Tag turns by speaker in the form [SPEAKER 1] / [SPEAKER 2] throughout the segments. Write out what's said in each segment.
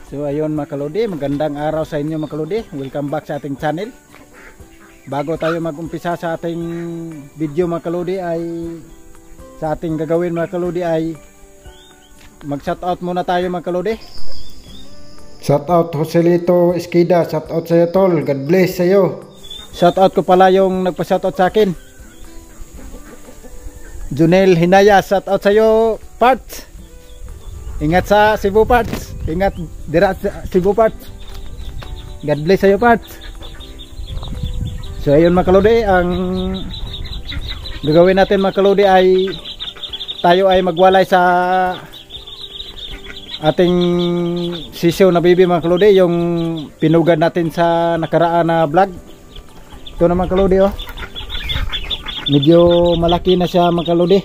[SPEAKER 1] So ayun mga kalodi, magandang araw sa inyo mga kalodi. Welcome back sa ating channel. Bago tayo mag-umpisa sa ating video mga kalodi ay sa ating gagawin mga kalodi ay mag-shoutout muna tayo mga kalodi. Shoutout Joselito Esquida, shoutout sa iyo tol. God bless sa iyo. Shoutout ko pala yung nagpa-shoutout sa akin. Junel Hinaya, shoutout sa iyo Parts. Ingat sa Cebu Parts. Ingat dira sa Cebu Parts. God bless sa iyo Parts. So ayun mga kalodi, ang gagawin natin mga kalodi ay tayo ay magwalay sa ating sisiw na bibi mga kalodi, yung pinugad natin sa nakaraan na vlog. Ito na mga kalodi oh. Medyo malaki na siya mga kalodi.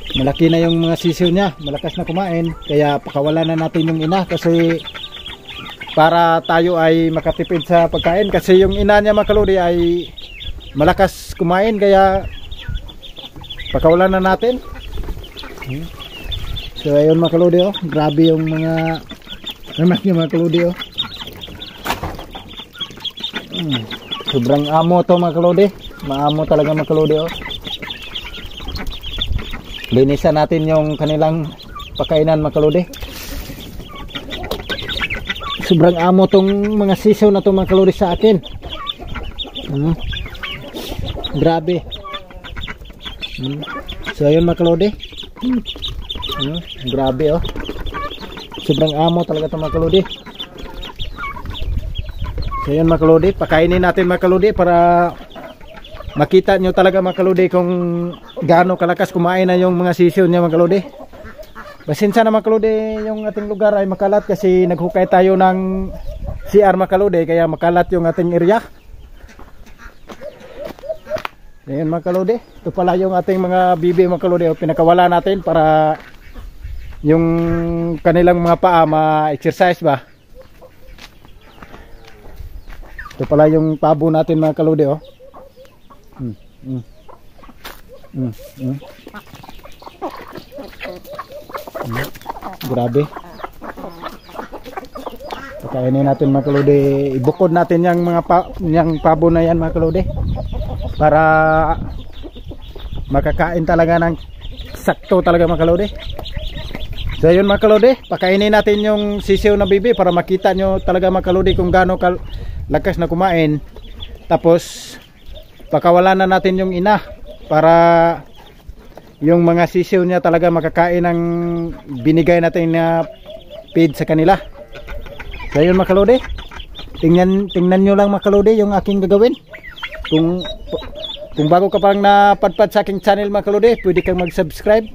[SPEAKER 1] Malaki na yung mga sisiw niya, malakas na kumain, kaya pakawalan na natin yung ina kasi para tayo ay makatipid sa pagkain, kasi yung ina niya mga kalodi ay malakas kumain, kaya pakawalan na natin. So ayun mga kalodi oh, grabe yung mga anak niya mga kalodi oh. Sobrang amo to mga kalodi, maamo talaga mga kalodi oh. Linisan natin yung kanilang pakainan mga kalodi. Sobrang amo tong mga sisiw na to mga kalodi sa akin. Grabe. So ayun mga kalodi. Grabe oh. Sobrang amo talaga to mga kalodi. So ayun mga kalodi, pakainin natin mga kalodi para makita nyo talaga mga kalodi kung gaano kalakas kumain na yung mga sisiw niya mga kalodi. Pasensya na mga kalodi, yung ating lugar ay makalat kasi naghukay tayo ng CR mga kalodi, kaya makalat yung ating area. Ayan mga kalodi, ito pala yung ating mga bibi mga kalodi, pinakawala natin para yung kanilang mga paa ma-exercise ba. Ito pala yung pabo natin mga kalodi oh. Grabe. Pakainin natin mga kalodi, ibukod natin yung mga yung pabo na yan mga kalodi para makakain talaga ng sakto talaga mga kalodi. So yun mga kalodi, pakainin natin yung sisiw na bibi para makita nyo talaga mga kalodi kung gaano lakas na kumain. Tapos pakawalan na natin yung ina para yung mga sisiw niya talaga makakain ng binigay natin na feed sa kanila. So yun mga kalodi, tingnan nyo lang mga kalodi yung aking gagawin. Kung bago ka pang napadpad sa aking channel mga kalodi, pwede kang mag-subscribe,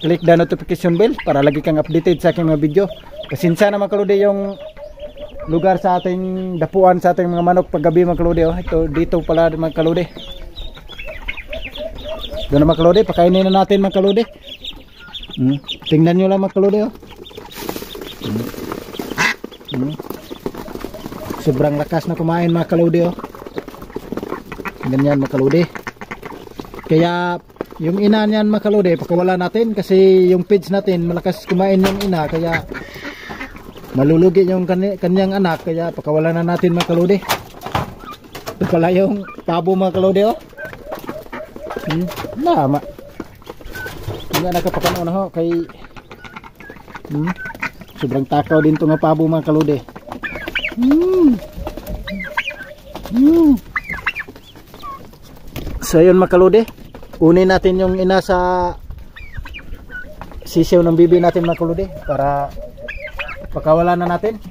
[SPEAKER 1] click the notification bell para lagi kang updated sa aking mga video. Pasensya na mga kalodi yung lugar sa ating dapuan sa ating mga manok paggabi mga kalodi oh. Ito dito pala mga kalodi. Doon na mga kalodi, pakainin na natin mga kalodi. Tingnan nyo lang mga kalodi oh. Sobrang lakas na kumain mga kalodi oh. Ganyan mga kalodi. Kaya yung ina niyan mga kalodi pakawala natin kasi yung feeds natin malakas kumain yung ina, kaya malulugi yung kanyang anak, kaya pakawalan na natin mga kalodi. Ito pala yung pabo mga kalodi oh. Lama. Hindi na kapakano na ho kay sobrang takaw din to nga pabo mga kalodi. So yun mga kalodi, kunin natin yung ina sa sisiw ng bibi natin mga kalodi para pakawalan na natin.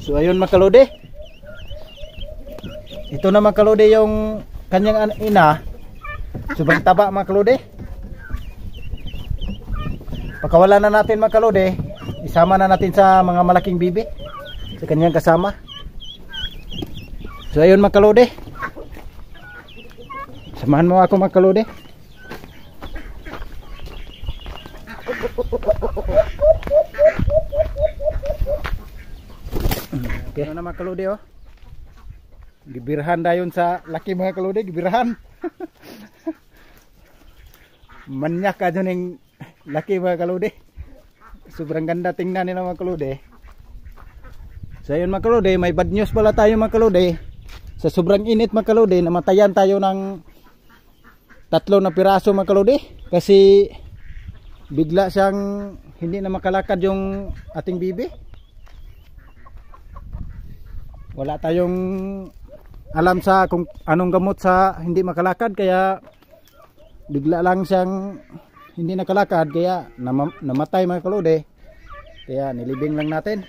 [SPEAKER 1] So ayun mga kalodi, ito na mga kalodi yung kanyang ina. Sobrang taba mga kalodi. Pakawalan na natin mga kalodi, isama na natin sa mga malaking bibi sa kanyang kasama. So ayun mga kalodi, samahan mo ako mga kalodi. mga kaludi oh. Gibirhan dayon sa laki mga kaludi, gibirhan. Manyak ka dyan yung laki mga kaludi. Sobrang ganda tingnan nila mga kaludi. So yun mga kaludi, may bad news pala tayo mga kaludi. Sa sobrang init mga kaludi, namatayan tayo ng 3 na piraso mga kaludi. Kasi bigla siyang hindi na makalakad yung ating bibi. Wala tayong alam sa kung anong gamot sa hindi makalakad, kaya bigla lang siyang hindi nakalakad, kaya namatay mga kaludi. Kaya nilibing lang natin.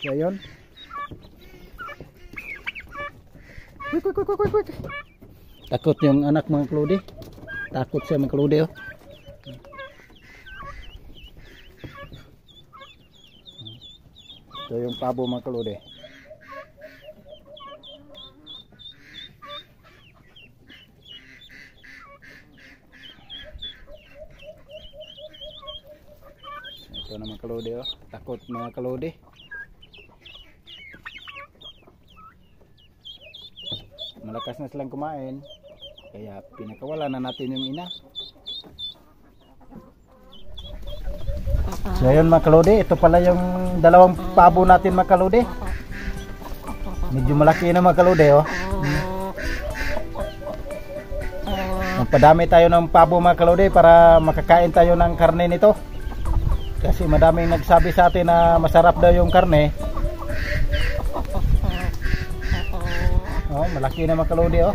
[SPEAKER 1] Kaya yun. Quick. Takot yung anak mga kaludi. Takot siya mga kaludi oh. Ito yung pabo mga kaludi. Ito na mga kaludi oh. Takot mga kaludi. Malakas na silang kumain, kaya pinakawala na natin yung ina. So ayun mga kaludi, ito pala yung dalawang pabo natin mga kaludi. Medyo malaki na mga kaludi oh. Magpadami tayo ng pabo mga kaludi para makakain tayo ng karne nito. Kasi madaming nagsabi sa atin na masarap daw yung karne. Oh, malaki na mga kaludi oh.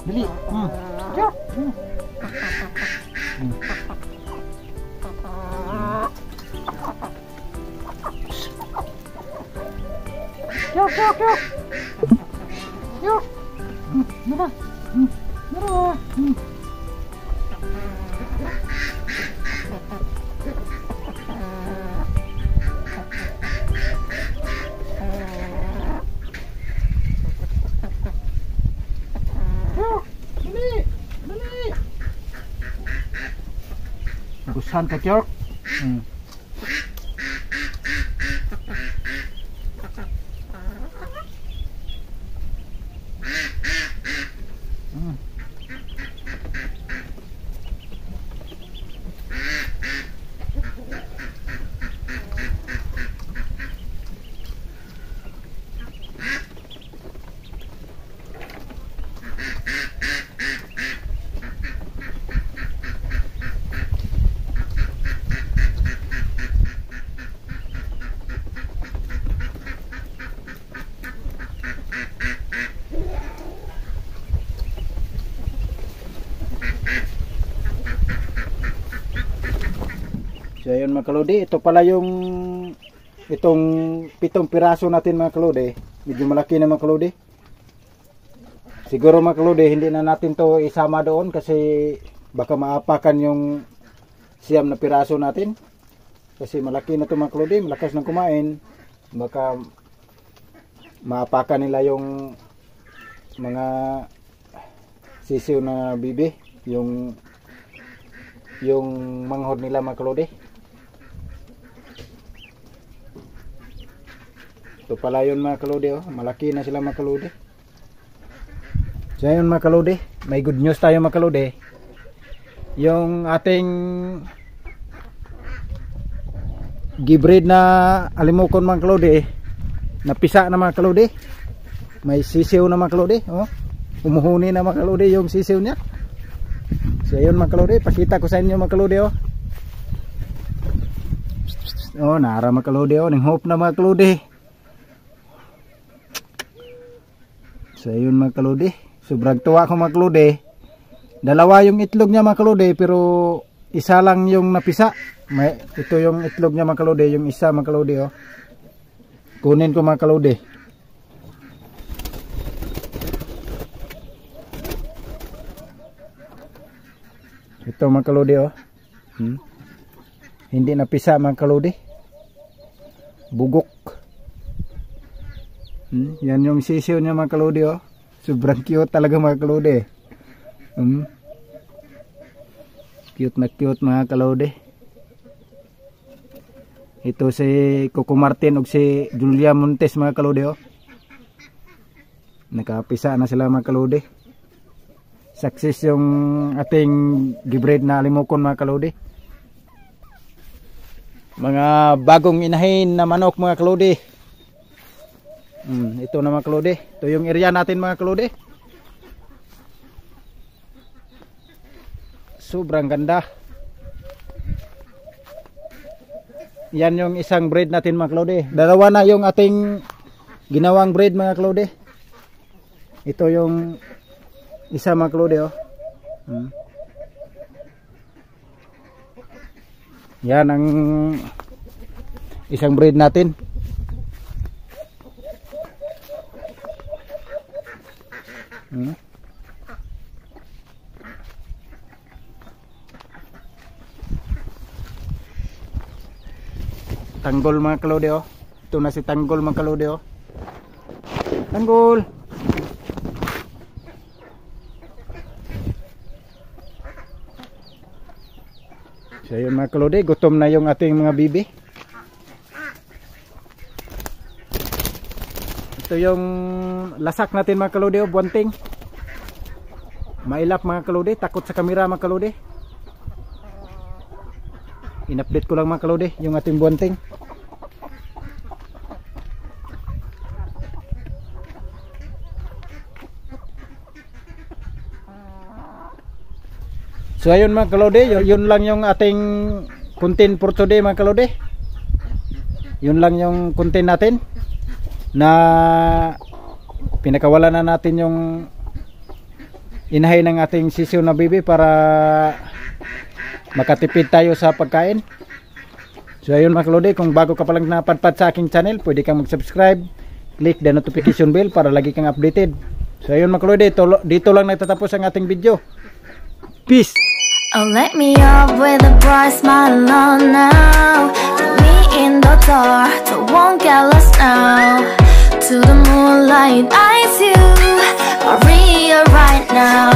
[SPEAKER 1] Dali. Gustuhan ka Kyork? So ayun mga kaludi, ito pala yung itong 7 piraso natin mga kaludi. Medyo malaki na mga kaludi. Siguro mga kaludi, hindi na natin to isama doon kasi baka maapakan yung 9 na piraso natin. Kasi malaki na to mga kaludi, malakas ng kumain. Baka maapakan nila yung mga sisiw na bibi, yung manghod nila mga kaludi. Ito pala yun mga kaludi oh. Malaki na sila mga kaludi. So yun mga kaludi, may good news tayo mga kaludi. Yung ating gibrid na alimokon mga kaludi, napisa na mga kaludi. May sisiw na mga kaludi oh. Umuhuni na mga kaludi yung sisiw niya. So yun mga kaludi, pakita ko sa inyo mga kaludi oh. Oh, nara mga kaludi oh, ning hope na mga kaludi. So ayun mga kaludi, sobrang tuwa ko mga kaludi. Dalawa yung itlog niya mga kaludi, pero isa lang yung napisa. Ito yung itlog niya mga kaludi, yung isa mga kaludi oh. Kunin ko mga kaludi. Ito mga kaludi oh. Hindi napisa mga kaludi. Bugok. Yan yung sisiw niya mga kalodi oh. Sobrang cute talaga mga kalodi. Cute na cute mga kalodi. Ito si Coco Martin ug si Julia Montes mga kalodi oh. Nakapisa na sila mga kalodi. Success yung ating gibreed na alimokon mga kalodi. Mga bagong inahin na manok mga kalodi. Ito na mga kalodi. Ito yung area natin mga kalodi. Sobrang ganda. Yan yung isang breed natin mga kalodi. Dalawa na yung ating ginawang breed mga kalodi. Ito yung isa mga kalodi oh. Yan ang isang breed natin. Tanggol mga kalodi oh. Ito na si Tanggol mga kalodi oh. Tanggol. So yun mga kalodi, gutom na yung ating mga bibi. Ito yung lasak natin mga kalodi oh, buwanting. Mailap mga kalodi, takot sa kamera mga kalodi. In-update ko lang mga kalodi yung ating buwanting. So ayun mga kalodi, yun lang yung ating content for today mga kalodi. Yun lang yung content natin na pinakawalan na natin yung inahay ng ating sisiw na bibi para makatipid tayo sa pagkain. So ayun mga kalodi, kung bago ka palang napadpad sa aking channel, pwede kang mag-subscribe, click the notification bell para lagi kang updated. So ayun mga kalodi, dito lang nagtatapos ang ating video. Peace!
[SPEAKER 2] Oh, let me up with a bright smile on now. Put me in the dark, so won't get lost now. To the moonlight, eyes you, Maria right now.